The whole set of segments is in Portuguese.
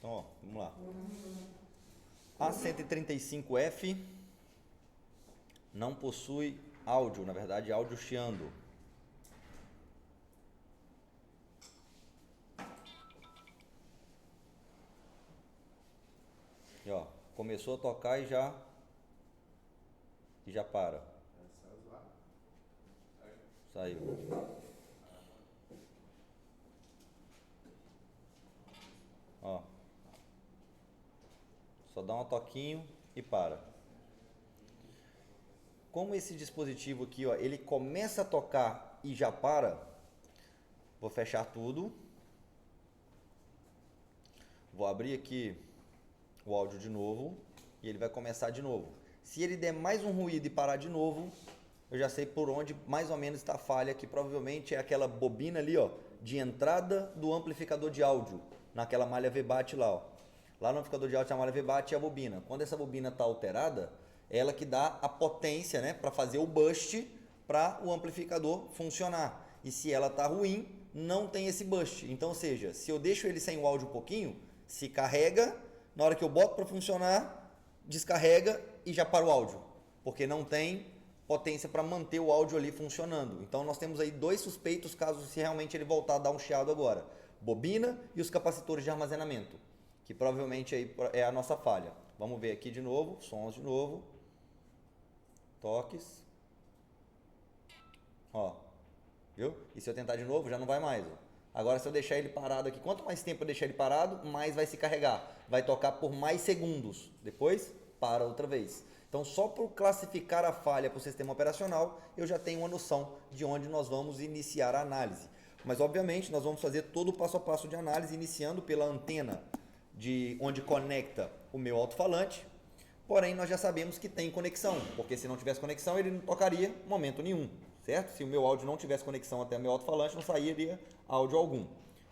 Então, ó, vamos lá. A135F não possui áudio, na verdade, áudio chiando. E ó, começou a tocar e já para. Saiu. Ó. Só dá um toquinho e para. Como esse dispositivo aqui, ó, ele começa a tocar e já para, vou fechar tudo. Vou abrir aqui o áudio de novo e ele vai começar de novo. Se ele der mais um ruído e parar de novo, eu já sei por onde mais ou menos está a falha, que provavelmente é aquela bobina ali, ó, de entrada do amplificador de áudio, naquela malha VBAT lá, ó. Lá no amplificador de áudio, a malha VBAT é a bobina. Quando essa bobina está alterada, é ela que dá a potência, né, para fazer o boost para o amplificador funcionar. E se ela está ruim, não tem esse boost. Então, ou seja, se eu deixo ele sem o áudio um pouquinho, se carrega, na hora que eu boto para funcionar, descarrega e já para o áudio, porque não tem potência para manter o áudio ali funcionando. Então nós temos aí dois suspeitos caso se realmente ele voltar a dar um chiado agora. Bobina e os capacitores de armazenamento, que provavelmente aí é a nossa falha. Vamos ver aqui de novo, sons de novo. Toques. Ó, viu? E se eu tentar de novo, já não vai mais, ó. Agora se eu deixar ele parado aqui, quanto mais tempo eu deixar ele parado, mais vai se carregar. Vai tocar por mais segundos. Depois, para outra vez. Então só por classificar a falha para o sistema operacional, eu já tenho uma noção de onde nós vamos iniciar a análise. Mas obviamente nós vamos fazer todo o passo a passo de análise, iniciando pela antena de onde conecta o meu alto-falante. Porém, nós já sabemos que tem conexão, porque se não tivesse conexão, ele não tocaria em momento nenhum, certo? Se o meu áudio não tivesse conexão até o meu alto-falante, não sairia áudio algum.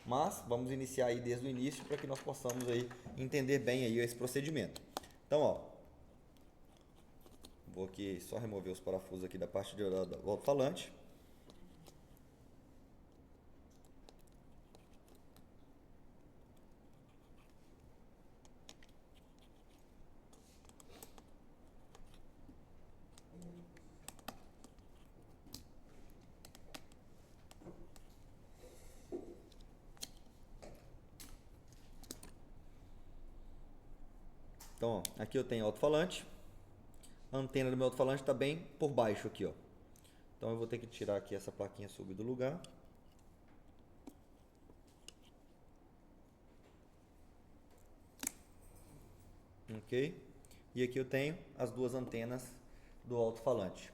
Mas vamos iniciar aí desde o início para que nós possamos aí entender bem aí esse procedimento. Então, ó, vou aqui só remover os parafusos aqui da parte do alto-falante. Então, ó, aqui eu tenho alto-falante. A antena do meu alto-falante está bem por baixo aqui, ó. Então eu vou ter que tirar aqui essa plaquinha sub do lugar. Ok? E aqui eu tenho as duas antenas do alto-falante.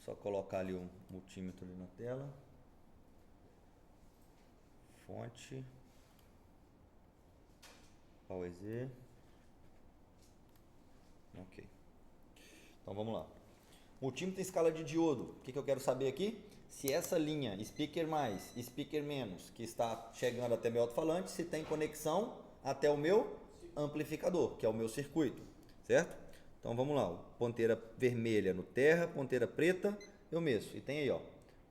Só colocar ali o multímetro ali na tela. Fonte. PowerZ. Ok. Então vamos lá. Multímetro em escala de diodo. O que eu quero saber aqui? Se essa linha speaker mais, speaker menos, que está chegando até meu alto-falante, se tem conexão até o meu amplificador, que é o meu circuito, certo? Então vamos lá. Ponteira vermelha no terra, ponteira preta, eu meço. E tem aí, ó,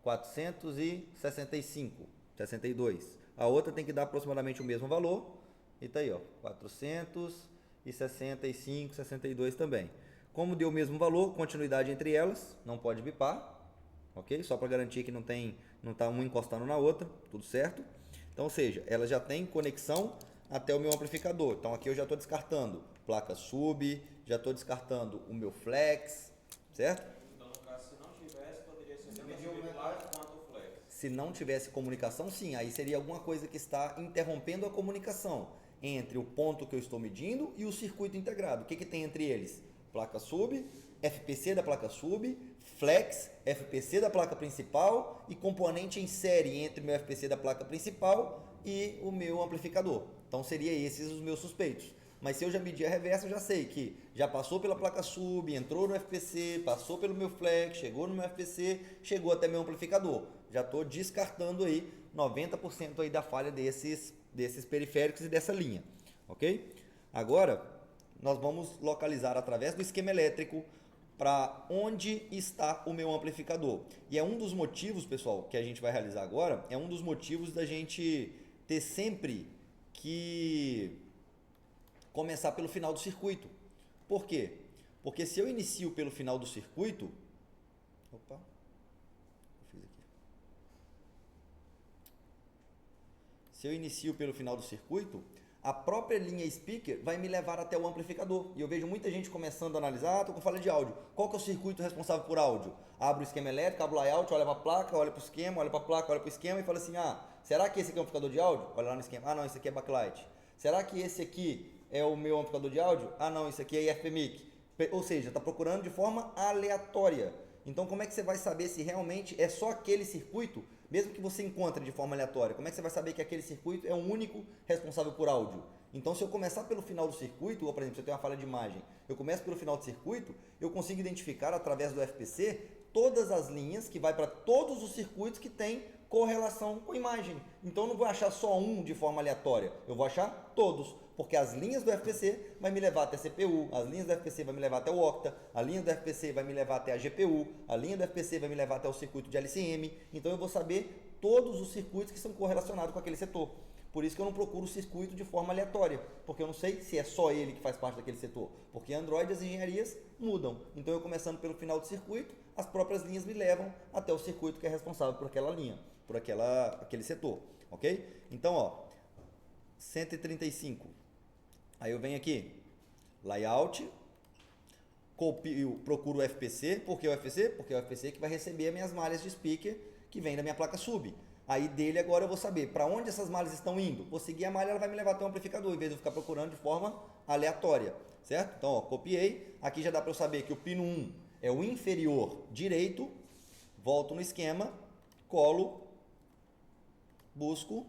465, 62. A outra tem que dar aproximadamente o mesmo valor. E tá aí, ó, 465, 62 também. Como deu o mesmo valor, continuidade entre elas, não pode bipar, ok? Só para garantir que não está uma encostando na outra, tudo certo. Então, ou seja, ela já tem conexão até o meu amplificador. Então aqui eu já estou descartando placa sub, já estou descartando o meu flex, certo? Então, no caso, se não tivesse, poderia ser tanto live quanto o flex. Se não tivesse comunicação, sim, aí seria alguma coisa que está interrompendo a comunicação entre o ponto que eu estou medindo e o circuito integrado. O que tem entre eles? Placa sub, FPC da placa sub, flex, FPC da placa principal e componente em série entre o meu FPC da placa principal e o meu amplificador. Então seriam esses os meus suspeitos. Mas se eu já medir a reversa, eu já sei que já passou pela placa sub, entrou no FPC, passou pelo meu flex, chegou no meu FPC, chegou até meu amplificador. Já estou descartando aí 90% aí da falha desses periféricos e dessa linha, ok? Agora, nós vamos localizar através do esquema elétrico para onde está o meu amplificador. E é um dos motivos, pessoal, que a gente vai realizar agora, é um dos motivos da gente ter sempre que começar pelo final do circuito. Por quê? Porque se eu inicio pelo final do circuito... Opa, eu fiz aqui. Se eu inicio pelo final do circuito, a própria linha speaker vai me levar até o amplificador. E eu vejo muita gente começando a analisar, estou com falha de áudio. Qual que é o circuito responsável por áudio? Abre o esquema elétrico, abre o layout, olha para a placa, olha para o esquema, olha para a placa, olha para o esquema e fala assim, será que esse aqui é o amplificador de áudio? Olha lá no esquema, não, esse aqui é backlight. Será que esse aqui é o meu amplificador de áudio? Não, esse aqui é IFPMIC. Ou seja, está procurando de forma aleatória. Então, como é que você vai saber se realmente é só aquele circuito, mesmo que você encontre de forma aleatória? Como é que você vai saber que aquele circuito é o único responsável por áudio? Então, se eu começar pelo final do circuito, ou por exemplo, se eu tenho uma falha de imagem, eu começo pelo final do circuito, eu consigo identificar através do FPC todas as linhas que vai para todos os circuitos que têm correlação com imagem. Então, eu não vou achar só um de forma aleatória, eu vou achar todos. Porque as linhas do FPC vai me levar até a CPU, as linhas do FPC vai me levar até o Octa, a linha do FPC vai me levar até a GPU, a linha do FPC vai me levar até o circuito de LCM. Então eu vou saber todos os circuitos que são correlacionados com aquele setor. Por isso que eu não procuro o circuito de forma aleatória, porque eu não sei se é só ele que faz parte daquele setor. Porque Android e as engenharias mudam. Então eu começando pelo final do circuito, as próprias linhas me levam até o circuito que é responsável por aquela linha, por aquele setor. Ok? Então, 135. Aí eu venho aqui, layout, copio, procuro o FPC. Por que o FPC? Porque é o FPC que vai receber as minhas malhas de speaker que vem da minha placa sub. Aí dele agora eu vou saber para onde essas malhas estão indo. Vou seguir a malha, ela vai me levar até o amplificador, em vez de eu ficar procurando de forma aleatória, certo? Então, copiei. Aqui já dá para eu saber que o pino 1 é o inferior direito. Volto no esquema, colo, busco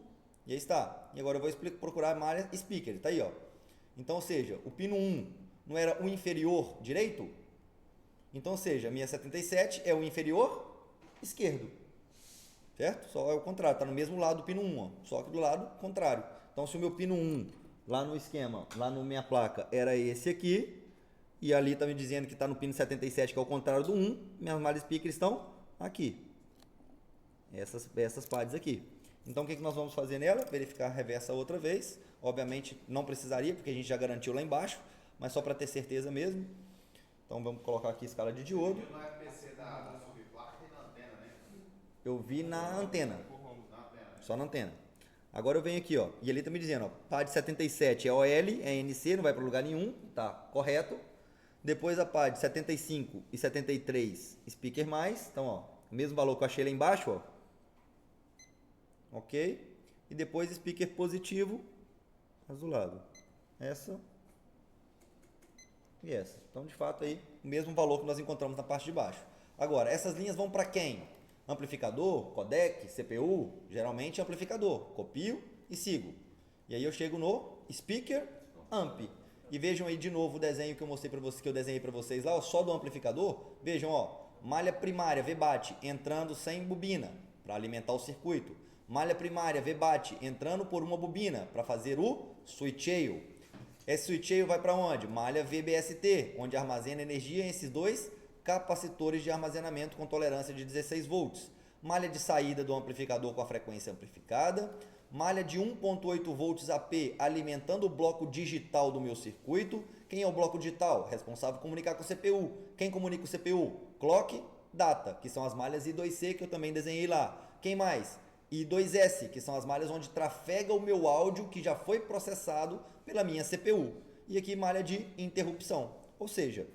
e aí está. E agora eu vou procurar a malha speaker, tá aí, Então, ou seja, o pino 1 não era o inferior direito? Então, ou seja, a minha 77 é o inferior esquerdo. Certo? Só é o contrário, está no mesmo lado do pino 1, só que do lado contrário. Então, se o meu pino 1, lá no esquema, lá na minha placa, era esse aqui, e ali está me dizendo que está no pino 77, que é o contrário do 1, minhas malhas speaker estão aqui. Essas pads aqui. Então, o que nós vamos fazer nela? Verificar a reversa outra vez. Obviamente, não precisaria, porque a gente já garantiu lá embaixo, mas só para ter certeza mesmo. Então, vamos colocar aqui a escala de diodo. No FPC da subplaca tem na antena, né? Eu vi na antena. Só na antena. Agora eu venho aqui, e ele está me dizendo, pad 77 é OL, é NC, não vai para lugar nenhum, tá correto. Depois a pad 75 e 73, speaker mais. Então, o mesmo valor que eu achei lá embaixo, ok? E depois speaker positivo, azulado. Essa e essa. Então, de fato, aí, o mesmo valor que nós encontramos na parte de baixo. Agora, essas linhas vão para quem? Amplificador, codec, CPU, geralmente amplificador. Copio e sigo. E aí eu chego no speaker, amp. E vejam aí de novo o desenho que eu mostrei para vocês, que eu desenhei para vocês lá, só do amplificador. Vejam, malha primária VBAT entrando sem bobina para alimentar o circuito. Malha primária VBAT entrando por uma bobina para fazer o switcheio. Esse switcheio vai para onde? Malha VBST, onde armazena energia em esses dois capacitores de armazenamento com tolerância de 16 volts. Malha de saída do amplificador com a frequência amplificada. Malha de 1.8 volts AP alimentando o bloco digital do meu circuito. Quem é o bloco digital? Responsável por comunicar com o CPU. Quem comunica com o CPU? Clock, data, que são as malhas I2C que eu também desenhei lá. Quem mais? I2S, que são as malhas onde trafega o meu áudio que já foi processado pela minha CPU. E aqui malha de interrupção. Ou seja,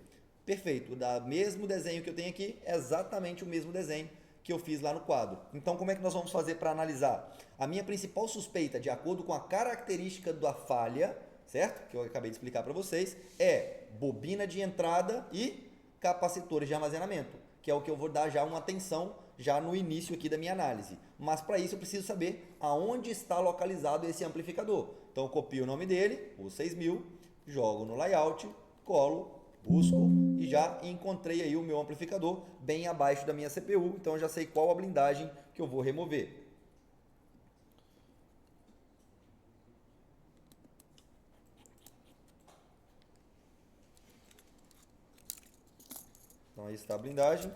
perfeito, o mesmo desenho que eu tenho aqui é exatamente o mesmo desenho que eu fiz lá no quadro. Então, como é que nós vamos fazer para analisar? A minha principal suspeita, de acordo com a característica da falha, certo? Que eu acabei de explicar para vocês, é bobina de entrada e capacitores de armazenamento, que é o que eu vou dar já uma atenção já no início aqui da minha análise. Mas para isso eu preciso saber aonde está localizado esse amplificador. Então, eu copio o nome dele, o 6000, jogo no layout, colo, busco e já encontrei aí o meu amplificador bem abaixo da minha CPU, então eu já sei qual a blindagem que eu vou remover. Então aí está a blindagem.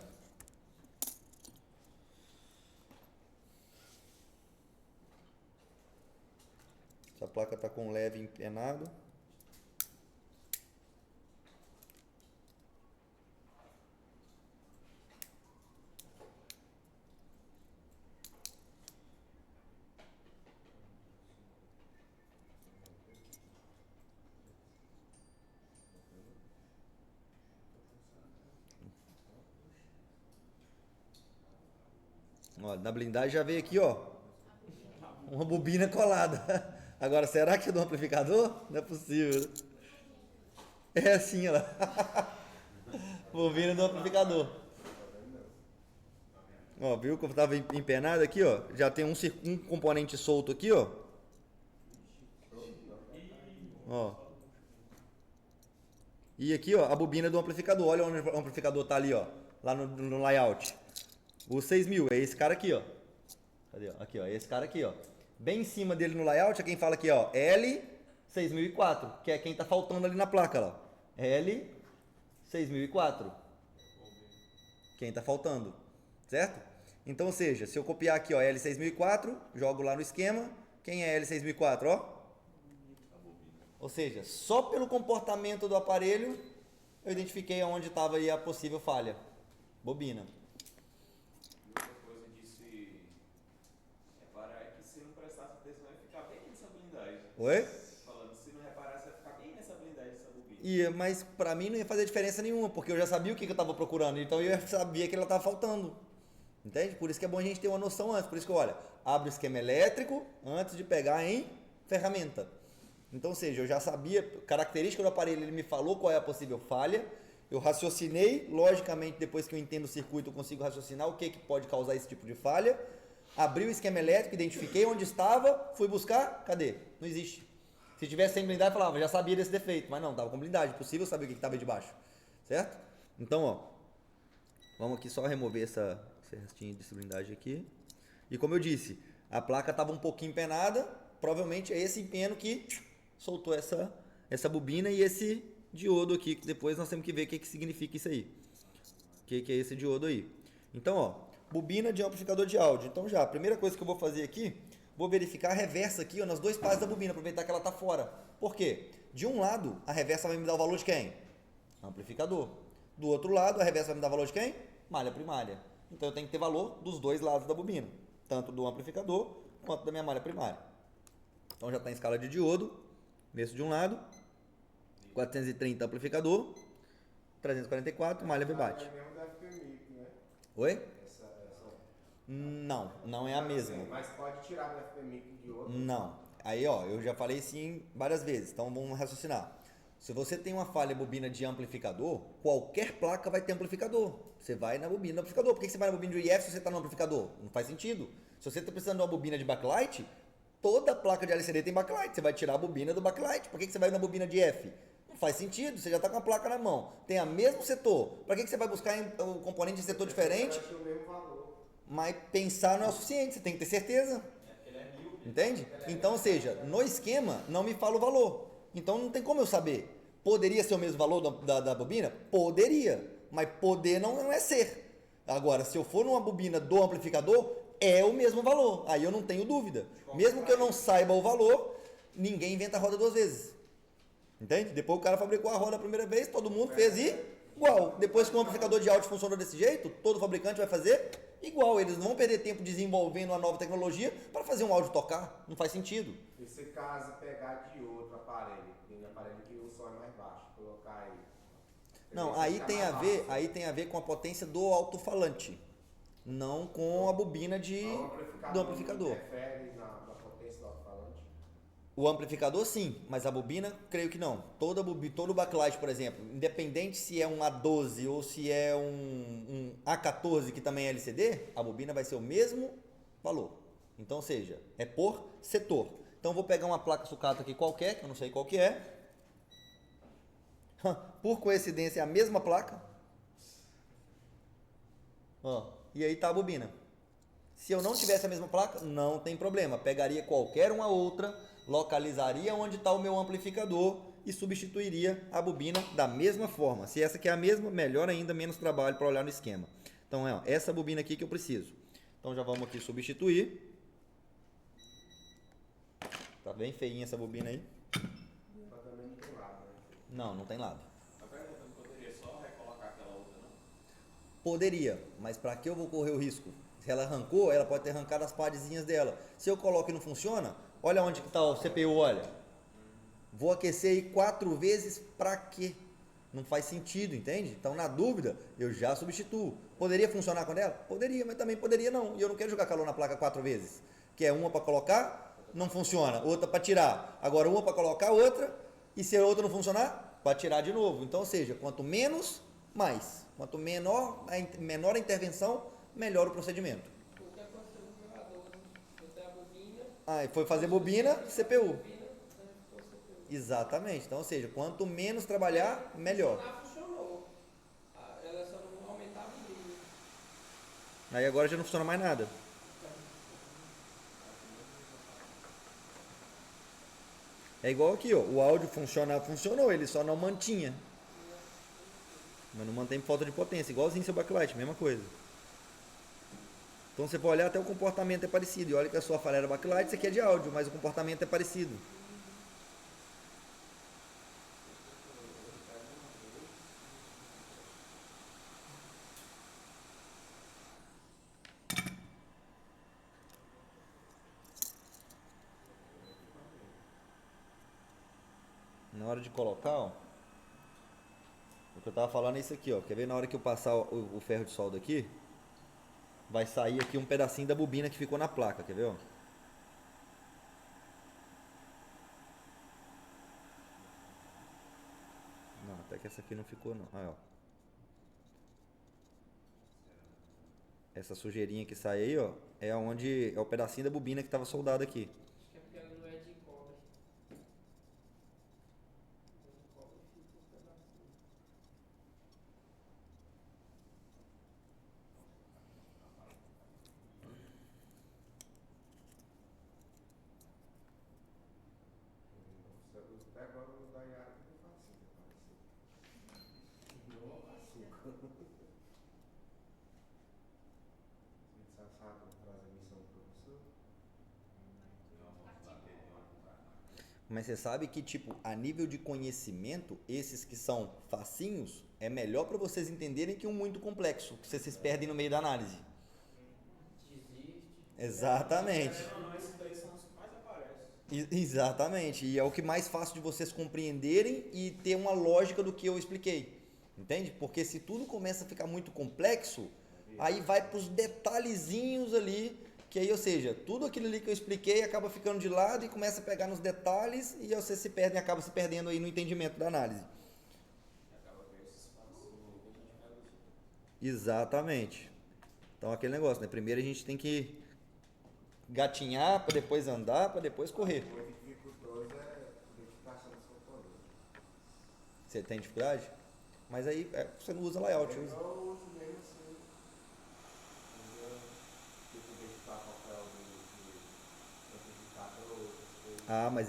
Essa placa está com leve empenado. Ó, na blindagem já veio aqui, ó, uma bobina colada. Agora, será que é do amplificador? Não é possível. É assim, ó. Bobina do amplificador. Ó, viu como estava empenado aqui, ó? Já tem um componente solto aqui, ó. Ó. E aqui, ó, a bobina do amplificador. Olha onde o amplificador tá ali, ó. Lá no layout. O 6000 é esse cara aqui, ó. Cadê? Aqui, ó. Esse cara aqui, ó. Bem em cima dele no layout é quem fala aqui, ó. L6004, que é quem tá faltando ali na placa, ó. L6004. Quem tá faltando. Certo? Então, ou seja, se eu copiar aqui, ó, L6004, jogo lá no esquema. Quem é L6004, ó? Ou seja, só pelo comportamento do aparelho, eu identifiquei onde estava aí a possível falha. Bobina. Outra coisa de se reparar é que se não prestasse atenção, vai ficar bem nessa blindagem. Oi? Falando, se não reparasse, vai ficar bem nessa blindagem, essa bobina. Mas pra mim não ia fazer diferença nenhuma, porque eu já sabia o que eu estava procurando, então eu já sabia que ela estava faltando. Entende? Por isso que é bom a gente ter uma noção antes. Por isso que, olha, abre o esquema elétrico antes de pegar em ferramenta. Então, ou seja, eu já sabia, característica do aparelho, ele me falou qual é a possível falha, eu raciocinei, logicamente, depois que eu entendo o circuito, eu consigo raciocinar o que pode causar esse tipo de falha, abri o esquema elétrico, identifiquei onde estava, fui buscar, cadê? Não existe. Se tivesse sem blindagem, eu falava, já sabia desse defeito, mas não, estava com blindagem, possível saber o que estava aí debaixo, certo? Então, ó, vamos aqui só remover esse restinho de blindagem aqui, e como eu disse, a placa estava um pouquinho empenada, provavelmente é esse empeno que soltou essa bobina e esse diodo aqui, que depois nós temos que ver o que significa isso aí. O que é esse diodo aí. Então, ó, bobina de amplificador de áudio. Então já, a primeira coisa que eu vou fazer aqui, vou verificar a reversa aqui, ó, nas duas partes da bobina, aproveitar que ela está fora. Por quê? De um lado, a reversa vai me dar o valor de quem? Amplificador. Do outro lado, a reversa vai me dar o valor de quem? Malha primária. Então eu tenho que ter valor dos dois lados da bobina, tanto do amplificador quanto da minha malha primária. Então já está em escala de diodo, mesmo de um lado, 430 amplificador, 344 malha VBAT. Oi? Não é a mesma. Mas pode tirar do FPMIC de outro? Não. Aí, ó, eu já falei sim várias vezes, então vamos raciocinar. Se você tem uma falha bobina de amplificador, qualquer placa vai ter amplificador. Você vai na bobina do amplificador. Por que você vai na bobina de IF se você está no amplificador? Não faz sentido. Se você está precisando de uma bobina de backlight, toda placa de LCD tem backlight. Você vai tirar a bobina do backlight. Por que você vai na bobina de F? Não faz sentido. Você já está com a placa na mão. Tem o mesmo setor. Para que você vai buscar um componente de setor diferente? Eu acho o mesmo valor. Mas pensar não é o suficiente. Você tem que ter certeza. Entende? Então, ou seja, no esquema não me fala o valor. Então não tem como eu saber. Poderia ser o mesmo valor da bobina? Poderia. Mas poder não é ser. Agora, se eu for numa bobina do amplificador, é o mesmo valor. Aí eu não tenho dúvida. Mesmo que eu não saiba o valor, ninguém inventa a roda duas vezes. Entende? Depois o cara fabricou a roda a primeira vez, todo mundo fez igual. Depois que o amplificador de áudio funcionou desse jeito, todo fabricante vai fazer igual. Eles não vão perder tempo desenvolvendo uma nova tecnologia para fazer um áudio tocar. Não faz sentido. E se caso pegar de outro aparelho, tem aparelho que o som é mais baixo, colocar aí. Não, aí tem a ver com a potência do alto-falante, não com a bobina do amplificador. Interfere na potência do alto-falante? O amplificador sim, mas a bobina creio que não. Todo backlight, por exemplo, independente se é um A12 ou se é um A14 que também é LCD, a bobina vai ser o mesmo valor. Então, ou seja, é por setor. Então eu vou pegar uma placa sucata aqui qualquer, que eu não sei qual que é. Por coincidência é a mesma placa. Ó, e aí tá a bobina. Se eu não tivesse a mesma placa, não tem problema. Pegaria qualquer uma outra, localizaria onde está o meu amplificador e substituiria a bobina da mesma forma. Se essa aqui é a mesma, melhor ainda, menos trabalho para olhar no esquema. Então é essa bobina aqui que eu preciso. Então já vamos aqui substituir. Tá Tá bem feinha essa bobina aí. Mas também não tem lado, né? Não, não tem lado. A pergunta, não poderia só recolocar aquela outra, não? Poderia, mas para que eu vou correr o risco? Se ela arrancou, ela pode ter arrancado as partezinhas dela. Se eu coloco e não funciona, olha onde que tá o CPU, olha. Vou aquecer aí 4 vezes para quê? Não faz sentido, entende? Então, na dúvida, eu já substituo. Poderia funcionar com ela? Poderia, mas também poderia não. E eu não quero jogar calor na placa 4 vezes. Que é uma para colocar, não funciona. Outra para tirar. Agora uma para colocar, outra. E se a outra não funcionar, para tirar de novo. Então, ou seja, quanto menos, mais. Quanto menor a intervenção, melhor o procedimento. O que aconteceu no jogador? Botar a bobina. Ah, e foi fazer bobina, CPU. Bobina, ficou CPU. Exatamente. Então, ou seja, quanto menos trabalhar, melhor. Funcionou. Ela só não aumentava o brilho. Aí agora já não funciona mais nada. É igual aqui, ó. O áudio funcionou, ele só não mantinha. Mas não mantém por falta de potência, igualzinho seu backlight, mesma coisa. Então você pode olhar até o comportamento é parecido. E olha que a sua falha era backlight, isso aqui é de áudio, mas o comportamento é parecido. Na hora de colocar, ó, o que eu tava falando é isso aqui, ó. Quer ver na hora que eu passar o ferro de solda aqui? Vai sair aqui um pedacinho da bobina que ficou na placa, quer ver, ó? Não, até que essa aqui não ficou não. Aí, ó. Essa sujeirinha que sai aí, ó, é onde é o pedacinho da bobina que tava soldado aqui. Acho que é porque ela não é de cobre. De cobre fica um pedacinho. Até agora o da Yara que não faz assim, não açúcar. Você sabe trazer missão do professor? Mas você sabe que, tipo, a nível de conhecimento, esses que são facinhos, é melhor para vocês entenderem que um muito complexo, que vocês se perdem no meio da análise. Desiste. Exatamente. Não, esses daí são os que mais aparecem. Exatamente. E é o que mais fácil de vocês compreenderem e ter uma lógica do que eu expliquei. Entende? Porque se tudo começa a ficar muito complexo, aí vai para os detalhezinhos ali, que aí, ou seja, tudo aquilo ali que eu expliquei acaba ficando de lado e começa a pegar nos detalhes e você se perde, acaba se perdendo aí no entendimento da análise. Acaba com esses espaços que a gente reduz. Exatamente. Então aquele negócio, né? Primeiro a gente tem que gatinhar para depois andar, para depois correr. Muito dificultoso é identificação dos componentes. Você tem dificuldade? Mas aí você não usa layout, usa. Eu uso mesmo assim. Eu tenho que identificar qual é o amplificador, essas coisas. Ah, mas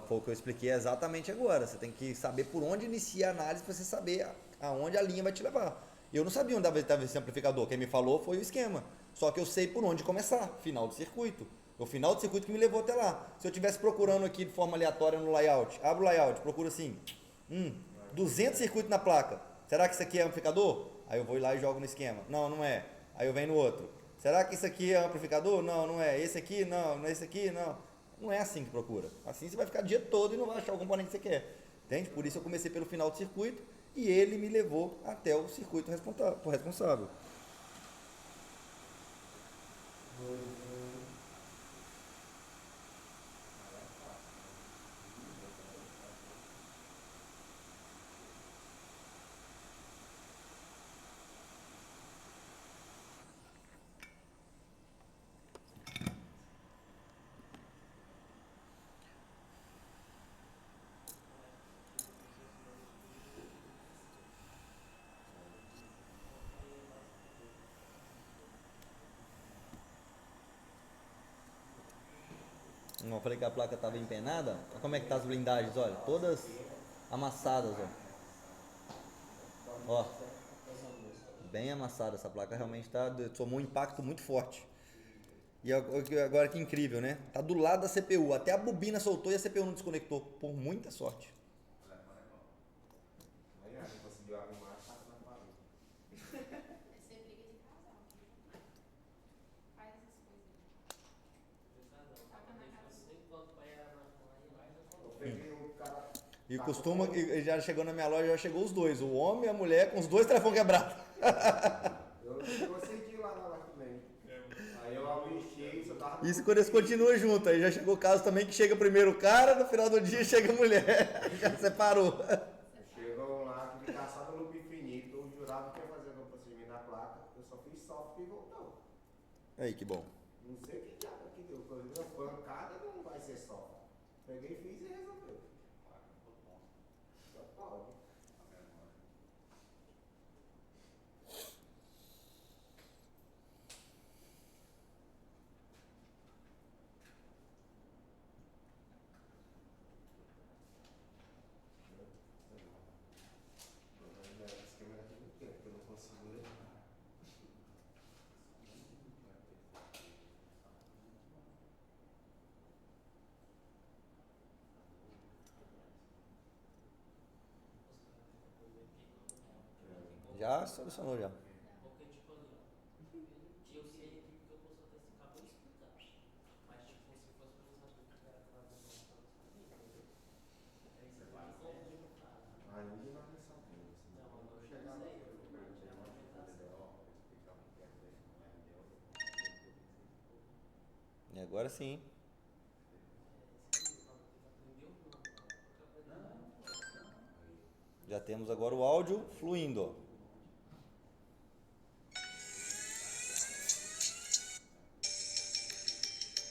foi o que eu expliquei exatamente agora. Você tem que saber por onde iniciar a análise para você saber aonde a linha vai te levar. Eu não sabia onde estava esse amplificador. Quem me falou foi o esquema. Só que eu sei por onde começar. Final do circuito. O final do circuito que me levou até lá. Se eu estivesse procurando aqui de forma aleatória no layout, abro o layout, procuro assim, 200 circuitos na placa. Será que isso aqui é amplificador? Aí eu vou lá e jogo no esquema. Não, não é. Aí eu venho no outro. Será que isso aqui é amplificador? Não, não é. Esse aqui, não. Não é esse aqui, não. Não é assim que procura. Assim você vai ficar o dia todo e não vai achar o componente que você quer. Entende? Por isso eu comecei pelo final do circuito e ele me levou até o circuito responsável. Eu falei que a placa estava empenada. Olha como é que tá as blindagens, olha. Todas amassadas, ó. Ó. Bem amassada. Essa placa realmente tomou um impacto muito forte. E agora que incrível, né? Tá do lado da CPU. Até a bobina soltou e a CPU não desconectou. Por muita sorte. Aí a gente conseguiu arrumar, tá na parede. Vai ser briga de casal. Faz essas coisas. Eu peguei um cara. E costuma, e já chegou na minha loja, já chegou os dois. O homem e a mulher com os dois telefones quebrados. Eu senti lá na live também. Aí eu abri, só tava. Isso quando eles continuam juntos. Aí já chegou o caso também que chega primeiro o cara, no final do dia chega a mulher. Já separou. Chegou lá, que ficar só no loop infinito. Eu jurava que ia fazer o procedimento na placa. Eu só fiz soft e voltou. Aí, que bom. Não sei o que diabo que deu. Quando deu pancada, não vai ser soft. Peguei, fiz e resolveu. Só pode. Esse câmera aqui não tem, porque eu não consigo ler. Já solucionou já. Porque, tipo ali, ó, eu sei aqui porque eu posso até ficar pra explicar. Mas, tipo, se fosse pra você saber que era aquela pessoa que eu sabia, entendeu? Aí você vai confundir o cara. Aí ninguém vai pensar bem. Não, agora eu chegar não lá, sei, eu eu perguntei já lá, vou tentar explicar o que é que não é meu. E agora sim. Já temos agora o áudio fluindo, ó.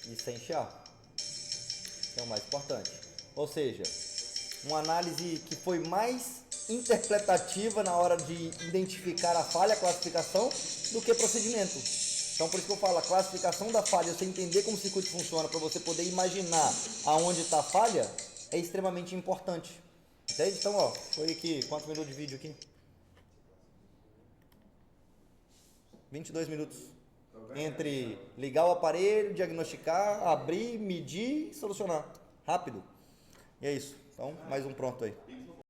E sem chiar. Que é o mais importante. Ou seja, uma análise que foi mais interpretativa na hora de identificar a falha, a classificação, do que procedimento. Então por isso que eu falo, a classificação da falha, você entender como o circuito funciona, para você poder imaginar aonde está a falha, é extremamente importante. Entende? Então, ó, foi aqui, quantos minutos de vídeo aqui? 22 minutos. Entre ligar o aparelho, diagnosticar, abrir, medir e solucionar. Rápido. E é isso. Então, mais um pronto aí.